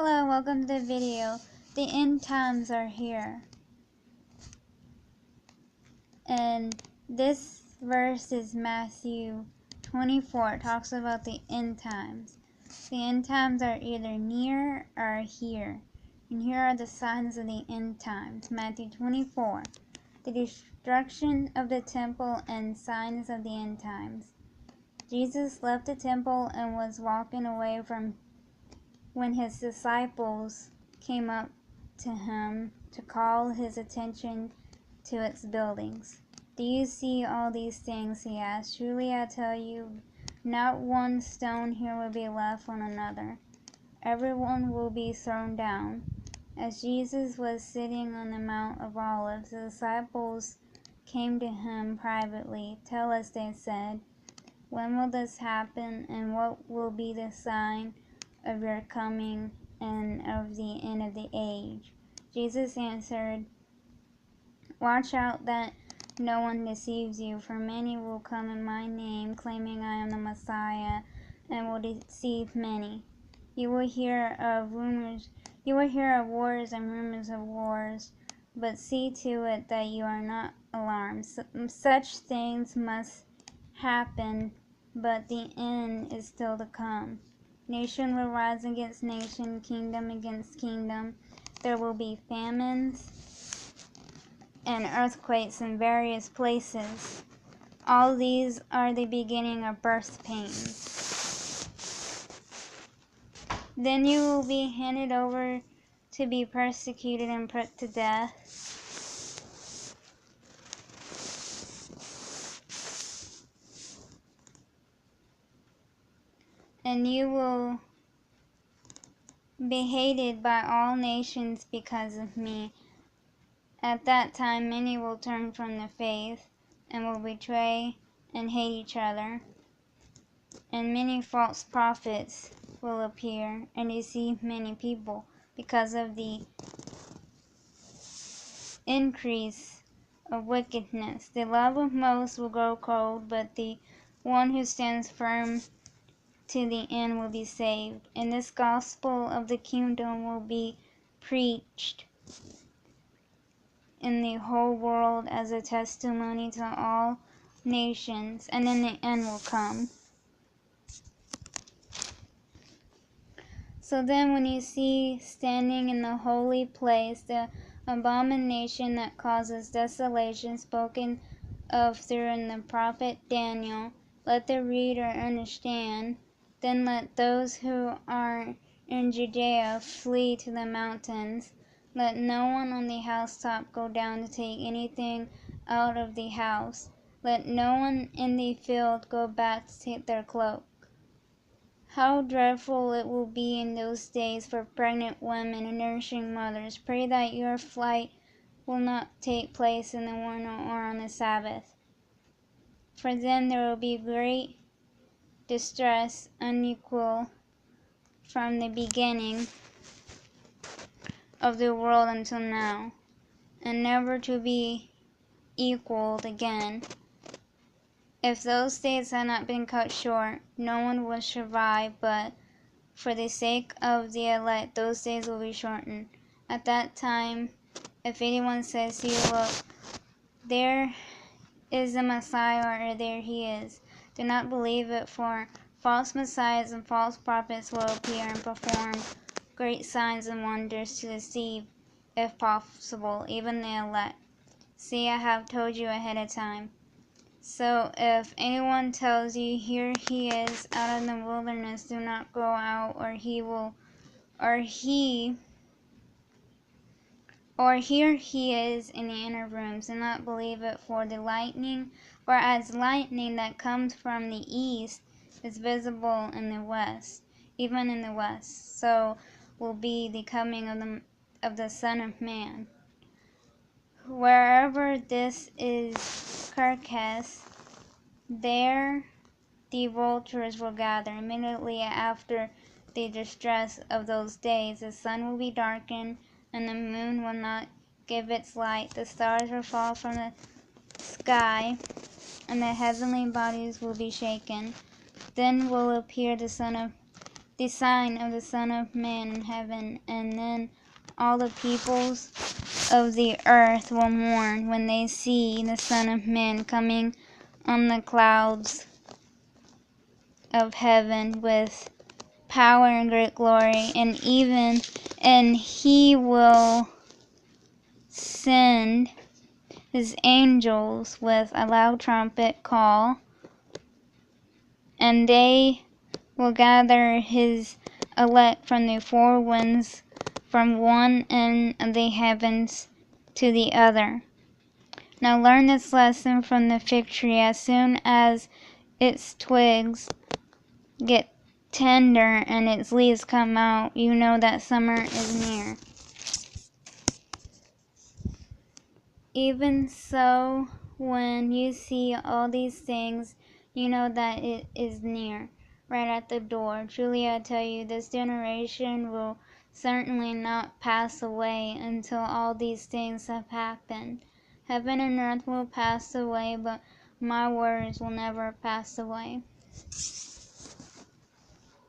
Hello, welcome to the video. The end times are here. And this verse is Matthew 24. It talks about the end times. The end times are either near or here. And here are the signs of the end times. Matthew 24. The destruction of the temple and signs of the end times. Jesus left the temple and was walking away from when his disciples came up to him to call his attention to its buildings. "Do you see all these things?" he asked. "Truly I tell you, not one stone here will be left on another. Everyone will be thrown down." As Jesus was sitting on the Mount of Olives, the disciples came to him privately. "Tell us," they said, "when will this happen, and what will be the sign of your coming and of the end of the age?" Jesus answered, "Watch out that no one deceives you, for many will come in my name, claiming I am the Messiah, and will deceive many. You will hear of wars and rumors of wars, but see to it that you are not alarmed. Such things must happen, but the end is still to come. Nation will rise against nation, kingdom against kingdom. There will be famines and earthquakes in various places. All these are the beginning of birth pains. Then you will be handed over to be persecuted and put to death. And you will be hated by all nations because of me. At that time many will turn from the faith and will betray and hate each other. And many false prophets will appear and deceive many people because of the increase of wickedness. The love of most will grow cold, but the one who stands firm to the end will be saved. And this gospel of the kingdom will be preached in the whole world as a testimony to all nations, and then the end will come. So then when you see standing in the holy place the abomination that causes desolation spoken of through in the prophet Daniel, let the reader understand. Then let those who are in Judea flee to the mountains. Let no one on the housetop go down to take anything out of the house. Let no one in the field go back to take their cloak. How dreadful it will be in those days for pregnant women and nursing mothers. Pray that your flight will not take place in the winter or on the Sabbath. For then there will be great distress, unequal from the beginning of the world until now, and never to be equaled again. If those days had not been cut short, no one would survive, but for the sake of the elect, those days will be shortened. At that time, if anyone says to you, "Look, there is the Messiah," or "There he is," do not believe it, for false messiahs and false prophets will appear and perform great signs and wonders to deceive, if possible, even the elect. See, I have told you ahead of time. So if anyone tells you, "Here he is out in the wilderness," do not go out, or "Here he is in the inner rooms." Do not believe it, for as lightning that comes from the east is visible in the west, even in the west, so will be the coming of the Son of Man. Wherever this is carcass, there the vultures will gather. Immediately after the distress of those days, the sun will be darkened, and the moon will not give its light. The stars will fall from the sky, and the heavenly bodies will be shaken. Then will appear the the sign of the Son of Man in heaven, and then all the peoples of the earth will mourn when they see the Son of Man coming on the clouds of heaven with power and great glory, and he will send his angels with a loud trumpet call, and they will gather his elect from the four winds, from one end of the heavens to the other. Now learn this lesson from the fig tree. As soon as its twigs get tender and its leaves come out, you know that summer is near. Even so, when you see all these things, you know that it is near, right at the door. Truly I tell you, this generation will certainly not pass away until all these things have happened. Heaven and earth will pass away, but my words will never pass away.